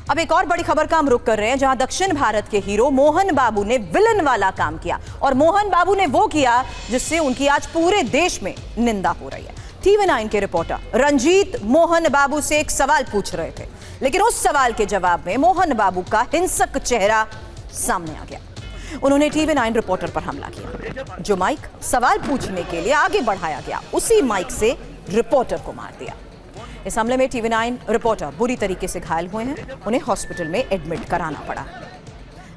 अब एक और बड़ी खबर का हम रुख कर रहे हैं, जहां दक्षिण भारत के हीरो मोहन बाबू ने विलन वाला काम किया और मोहन बाबू ने वो किया जिससे उनकी आज पूरे देश में निंदा हो रही है। TV9 के रिपोर्टर रंजीत मोहन बाबू से एक सवाल पूछ रहे थे, लेकिन उस सवाल के जवाब में मोहन बाबू का हिंसक चेहरा सामने आ गया। उन्होंने TV9 रिपोर्टर पर हमला किया। जो माइक सवाल पूछने के लिए आगे बढ़ाया गया, उसी माइक से रिपोर्टर को मार दिया। इस हमले में TV9 रिपोर्टर बुरी तरीके से घायल हुए हैं, उन्हें हॉस्पिटल में एडमिट कराना पड़ा।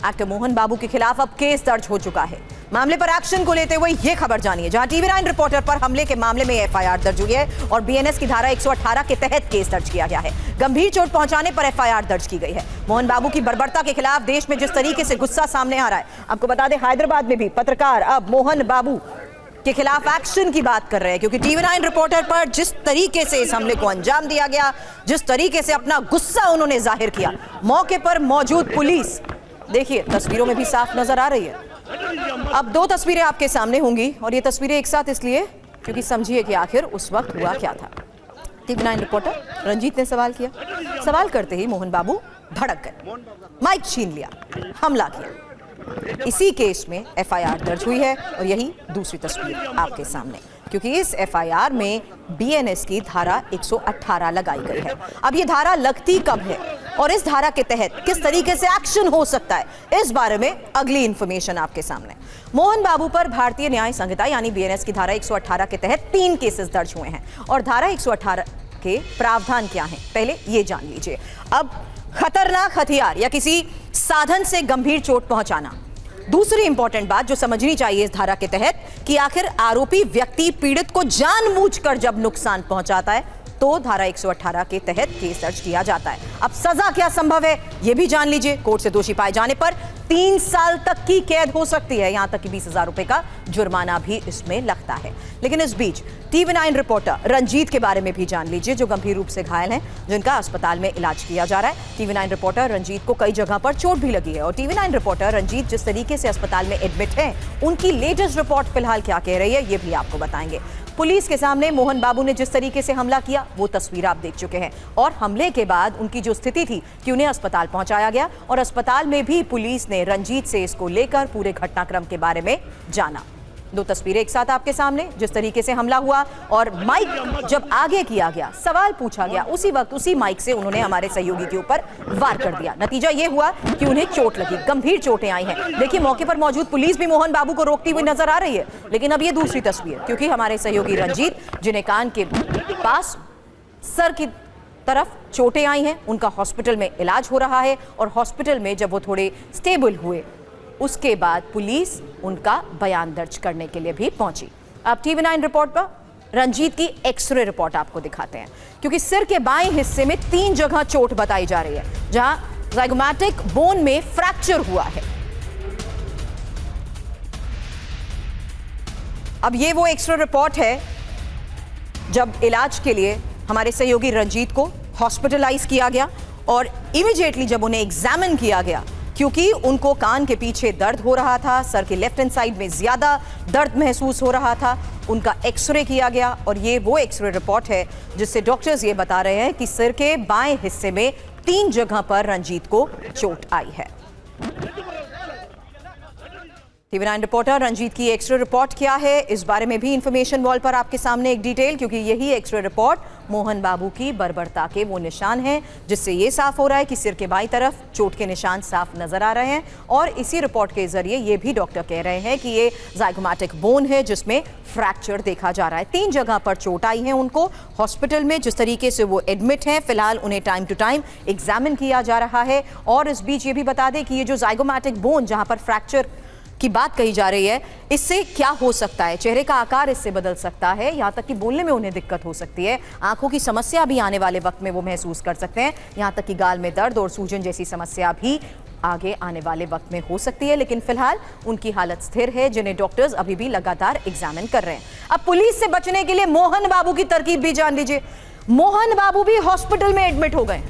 एक्टर मोहन बाबू के खिलाफ अब केस दर्ज हो चुका है। मामले पर एक्शन को लेते हुए यह खबर जानिए, जहां TV9 रिपोर्टर पर हमले के मामले में FIR दर्ज हुई है और BNS की धारा 118 के तहत केस दर्ज किया गया है। गंभीर चोट पहुंचाने पर FIR दर्ज की गई है। मोहन बाबू की बर्बरता के खिलाफ देश में जिस तरीके से गुस्सा सामने आ रहा है, आपको बता दें हैदराबाद में भी पत्रकार अब मोहन बाबू के खिलाफ एक्शन की बात कर रहे हैं, क्योंकि TV9 रिपोर्टर पर जिस तरीके से इस हमले को अंजाम दिया गया, जिस तरीके से अपना गुस्सा उन्होंने जाहिर किया, मौके पर मौजूद पुलिस देखिए तस्वीरों में भी साफ नजर आ रही है। अब दो तस्वीरें आपके सामने होंगी और ये तस्वीरें एक साथ इसलिए क्योंकि समझिए कि आखिर उस वक्त हुआ क्या था। TV9 रिपोर्टर रंजीत ने सवाल किया। सवाल करते ही मोहन बाबू भड़क गए, माइक छीन लिया, हमला किया। इसी केस में FIR दर्ज हुई है और यही दूसरी तस्वीर आपके सामने, क्योंकि इस FIR में BNS की धारा 118 लगाई गई है। अब ये धारा लगती कब है और इस धारा के तहत किस तरीके से एक्शन हो सकता है, इस बारे में अगली इंफॉर्मेशन आपके सामने। मोहन बाबू पर भारतीय न्याय संहिता यानी BNS की धारा 118 के तहत 3 केसेस दर्ज हुए हैं और धारा 118 के प्रावधान क्या हैं, पहले ये जान लीजिए। अब खतरनाक हथियार या किसी साधन से गंभीर चोट पहुंचाना। दूसरी इंपॉर्टेंट बात जो समझनी चाहिए इस धारा के तहत कि आखिर आरोपी व्यक्ति पीड़ित को जानबूझकर जब नुकसान पहुंचाता है तो धारा 118 के तहत केस दर्ज किया जाता है। अब सजा क्या संभव है यह भी जान लीजिए। कोर्ट से दोषी पाए जाने पर 3 साल तक की कैद हो सकती है, यहां तक कि 20,000 रुपए का जुर्माना भी इसमें लगता है। लेकिन इस बीच TV9 रिपोर्टर रंजीत के बारे में भी जान लीजिए, जो गंभीर रूप से घायल हैं, जिनका अस्पताल में इलाज किया जा रहा है। TV9 रिपोर्टर रंजीत को कई जगह पर चोट भी लगी है और TV9 रिपोर्टर रंजीत जिस तरीके से अस्पताल में एडमिट है, उनकी लेटेस्ट रिपोर्ट फिलहाल क्या कह रही है ये भी आपको बताएंगे। पुलिस के सामने मोहन बाबू ने जिस तरीके से हमला किया वो तस्वीर आप देख चुके हैं और हमले के बाद उनकी जो स्थिति थी कि उन्हें अस्पताल पहुंचाया गया और अस्पताल में भी पुलिस ने रंजीत से इसको लेकर पूरे घटनाक्रम के बारे में जाना। दो तस्वीरें एक साथ आपके सामने, जिस तरीके से हमला हुआ और माइक जब आगे किया गया, सवाल पूछा गया, उसी वक्त उसी माइक से उन्होंने हमारे सहयोगी के ऊपर वार कर दिया। नतीजा यह हुआ कि उन्हें चोट लगी, गंभीर चोटें आई हैं। देखिए मौके पर मौजूद पुलिस भी मोहन बाबू को रोकती हुई नजर आ रही है। लेकिन अब ये दूसरी तस्वीर, क्योंकि हमारे सहयोगी रंजीत जिन्हें कान के पास सर की तरफ चोटें आई हैं, उनका हॉस्पिटल में इलाज हो रहा है और हॉस्पिटल में जब वो थोड़े स्टेबल हुए उसके बाद पुलिस उनका बयान दर्ज करने के लिए भी पहुंची। अब TV9 रिपोर्ट पर रंजीत की एक्सरे रिपोर्ट आपको दिखाते हैं, क्योंकि सिर के बाएं हिस्से में 3 जगह चोट बताई जा रही है, जहां ज़ाइगोमैटिक बोन में फ्रैक्चर हुआ है। अब ये वो एक्सरे रिपोर्ट है जब इलाज के लिए हमारे सहयोगी रंजीत को हॉस्पिटलाइज किया गया और इमीडिएटली जब उन्हें एग्जामिन किया गया, क्योंकि उनको कान के पीछे दर्द हो रहा था, सर के लेफ्ट हैंड साइड में ज्यादा दर्द महसूस हो रहा था, उनका एक्सरे किया गया और ये वो एक्सरे रिपोर्ट है जिससे डॉक्टर्स ये बता रहे हैं कि सिर के बाएं हिस्से में 3 जगह पर रंजीत को चोट आई है। TV9 रिपोर्टर रंजीत की एक्सरे रिपोर्ट क्या है, इस बारे में भी इंफॉर्मेशन वॉल पर आपके सामने एक डिटेल, क्योंकि यही एक्सरे रिपोर्ट मोहन बाबू की बर्बरता के वो निशान हैं जिससे ये साफ हो रहा है कि सिर के बाईं तरफ चोट के निशान साफ नजर आ रहे हैं। और इसी रिपोर्ट के जरिए ये भी डॉक्टर कह रहे हैं कि ये ज़ाइगोमैटिक बोन है जिसमें फ्रैक्चर देखा जा रहा है। 3 जगह पर चोट आई है उनको हॉस्पिटल में, जिस तरीके से वो एडमिट हैं फिलहाल उन्हें टाइम टू टाइम एग्जामिन किया जा रहा है। और इस बीच ये भी बता दें कि ये जो ज़ाइगोमैटिक बोन जहां पर फ्रैक्चर की बात कही जा रही है, इससे क्या हो सकता है, चेहरे का आकार इससे बदल सकता है, यहाँ तक कि बोलने में उन्हें दिक्कत हो सकती है, आंखों की समस्या भी आने वाले वक्त में वो महसूस कर सकते हैं, यहाँ तक कि गाल में दर्द और सूजन जैसी समस्या भी आगे आने वाले वक्त में हो सकती है। लेकिन फिलहाल उनकी हालत स्थिर है, जिन्हें डॉक्टर्स अभी भी लगातार एग्जामिन कर रहे हैं। अब पुलिस से बचने के लिए मोहन बाबू की तरकीब भी जान लीजिए। मोहन बाबू भी हॉस्पिटल में एडमिट हो गए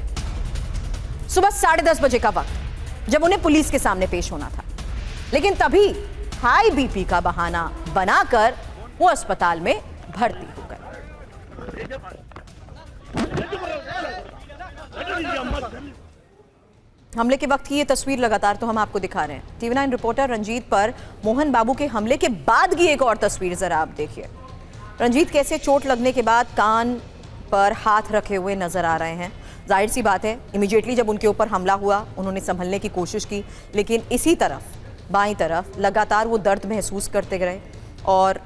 सुबह 10:30 बजे का वक्त, जब उन्हें पुलिस के सामने पेश होना था, लेकिन तभी हाई बीपी का बहाना बनाकर वो अस्पताल में भर्ती हो गए। हमले के वक्त की ये तस्वीर लगातार तो हम आपको दिखा रहे हैं। टीवी 9 रिपोर्टर रंजीत पर मोहन बाबू के हमले के बाद की एक और तस्वीर जरा आप देखिए। रंजीत कैसे चोट लगने के बाद कान पर हाथ रखे हुए नजर आ रहे हैं। जाहिर सी बात है, इमीडिएटली जब उनके ऊपर हमला हुआ उन्होंने संभलने की कोशिश की, लेकिन इसी तरफ बाईं तरफ लगातार वो दर्द महसूस करते रहे और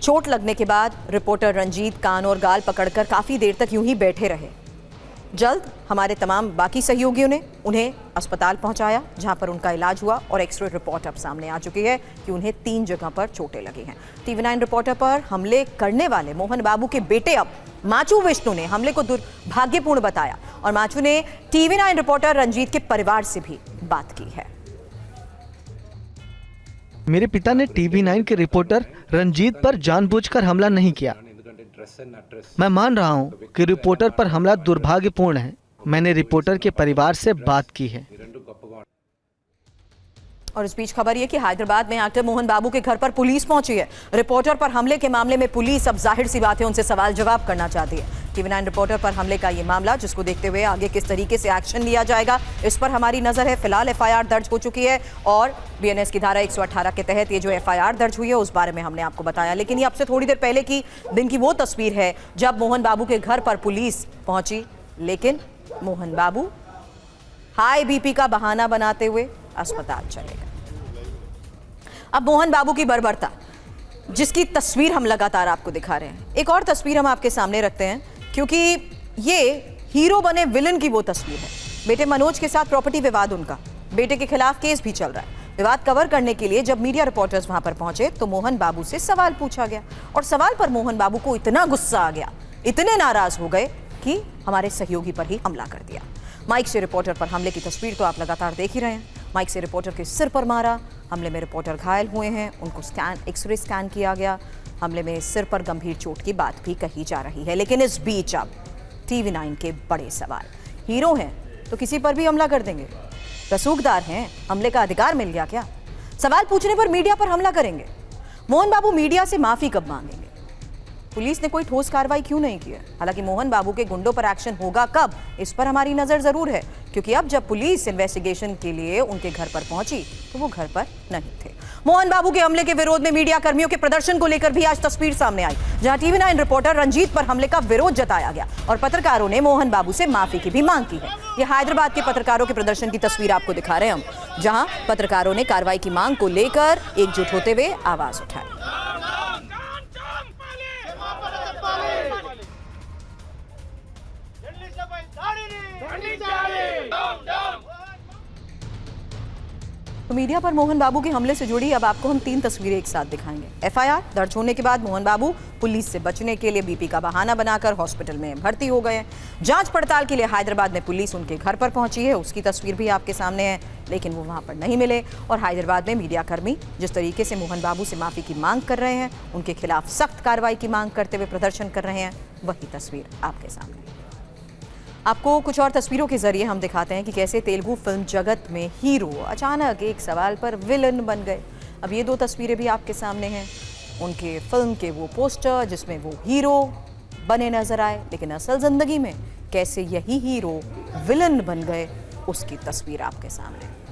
चोट लगने के बाद रिपोर्टर रंजीत कान और गाल पकड़कर काफ़ी देर तक यूं ही बैठे रहे। जल्द हमारे तमाम बाकी सहयोगियों ने उन्हें अस्पताल पहुंचाया, जहां पर उनका इलाज हुआ और एक्सरे रिपोर्ट अब सामने आ चुकी है कि उन्हें 3 जगह पर चोटें लगी हैं। टीवी 9 रिपोर्टर पर हमले करने वाले मोहन बाबू के बेटे अब माचू विष्णु ने हमले को दुर्भाग्यपूर्ण बताया और माचू ने टीवी 9 रिपोर्टर रंजीत के परिवार से भी बात की है। मेरे पिता ने टीवी 9 के रिपोर्टर रंजीत पर जानबूझकर हमला नहीं किया। मैं मान रहा हूं कि रिपोर्टर पर हमला दुर्भाग्यपूर्ण है। मैंने रिपोर्टर के परिवार से बात की है। और इस बीच खबर यह कि हैदराबाद में एक्टर मोहन बाबू के घर पर पुलिस पहुंची है। रिपोर्टर पर हमले के मामले में पुलिस अब जाहिर सी बात है उनसे सवाल जवाब करना चाहती है। टीवी 9 रिपोर्टर पर हमले का ये मामला, जिसको देखते हुए आगे किस तरीके से एक्शन लिया जाएगा, इस पर हमारी नजर है। फिलहाल एफआईआर दर्ज हो चुकी है और बीएनएस की धारा 118 के तहत ये जो एफआईआर दर्ज हुई है उस बारे में हमने आपको बताया। लेकिन ये अब से थोड़ी देर पहले की दिन की वो तस्वीर है जब मोहन बाबू के घर पर पुलिस पहुंची, लेकिन मोहन बाबू हाई बीपी का बहाना बनाते हुए अस्पताल चले गए। अब मोहन बाबू की बर्बरता, जिसकी तस्वीर हम लगातार आपको दिखा रहे हैं, एक और तस्वीर हम आपके सामने रखते हैं क्योंकि ये हीरो बने विलन की वो तस्वीर है। बेटे मनोज के साथ प्रॉपर्टी विवाद, उनका बेटे के खिलाफ केस भी चल रहा है। विवाद कवर करने के लिए जब मीडिया रिपोर्टर्स वहां पर पहुंचे तो मोहन बाबू से सवाल पूछा गया और सवाल पर मोहन बाबू को इतना गुस्सा आ गया, इतने नाराज हो गए कि हमारे सहयोगी पर ही हमला कर दिया। माइक से रिपोर्टर पर हमले की तस्वीर तो आप लगातार देख ही रहे हैं। माइक से रिपोर्टर के सिर पर मारा, हमले में रिपोर्टर घायल हुए हैं, उनको एक्सरे स्कैन किया गया। हमले में सिर पर गंभीर चोट की बात भी कही जा रही है। लेकिन इस बीच अब टीवी 9 के बड़े सवाल, हीरो हैं तो किसी पर भी हमला कर देंगे, रसूखदार हैं, हमले का अधिकार मिल गया क्या? सवाल पूछने पर मीडिया पर हमला करेंगे। मोहन बाबू मीडिया से माफी कब मांगेंगे? पुलिस ने कोई ठोस कार्रवाई क्यों नहीं की है? हालांकि मोहन बाबू के गुंडों पर एक्शन होगा कब, इस पर हमारी नजर जरूर है, क्योंकि अब जब पुलिस इन्वेस्टिगेशन के लिए उनके घर पर पहुंची तो वो घर पर नहीं थे। मोहन बाबू के हमले के विरोध में मीडिया कर्मियों के प्रदर्शन को लेकर भी आज तस्वीर सामने आई, जहां टीवी 9 रिपोर्टर रंजीत पर हमले का विरोध जताया गया और पत्रकारों ने मोहन बाबू से माफी की भी मांग की है। यह हैदराबाद के पत्रकारों के प्रदर्शन की तस्वीर आपको दिखा रहे हैं हम, जहां पत्रकारों ने कार्रवाई की मांग को लेकर एकजुट होते हुए आवाज उठाई। तो मीडिया पर मोहन बाबू के हमले से जुड़ी अब आपको हम 3 तस्वीरें एक साथ दिखाएंगे। एफआईआर दर्ज होने के बाद मोहन बाबू पुलिस से बचने के लिए बीपी का बहाना बनाकर हॉस्पिटल में भर्ती हो गए हैं। जांच पड़ताल के लिए हैदराबाद में पुलिस उनके घर पर पहुंची है, उसकी तस्वीर भी आपके सामने है, लेकिन वो वहां पर नहीं मिले। और हैदराबाद में मीडिया कर्मी जिस तरीके से मोहन बाबू से माफी की मांग कर रहे हैं, उनके खिलाफ सख्त कार्रवाई की मांग करते हुए प्रदर्शन कर रहे हैं, वही तस्वीर आपके सामने। आपको कुछ और तस्वीरों के जरिए हम दिखाते हैं कि कैसे तेलुगु फिल्म जगत में हीरो अचानक एक सवाल पर विलन बन गए। अब ये 2 तस्वीरें भी आपके सामने हैं, उनके फिल्म के वो पोस्टर जिसमें वो हीरो बने नजर आए, लेकिन असल जिंदगी में कैसे यही हीरो विलन बन गए, उसकी तस्वीर आपके सामने।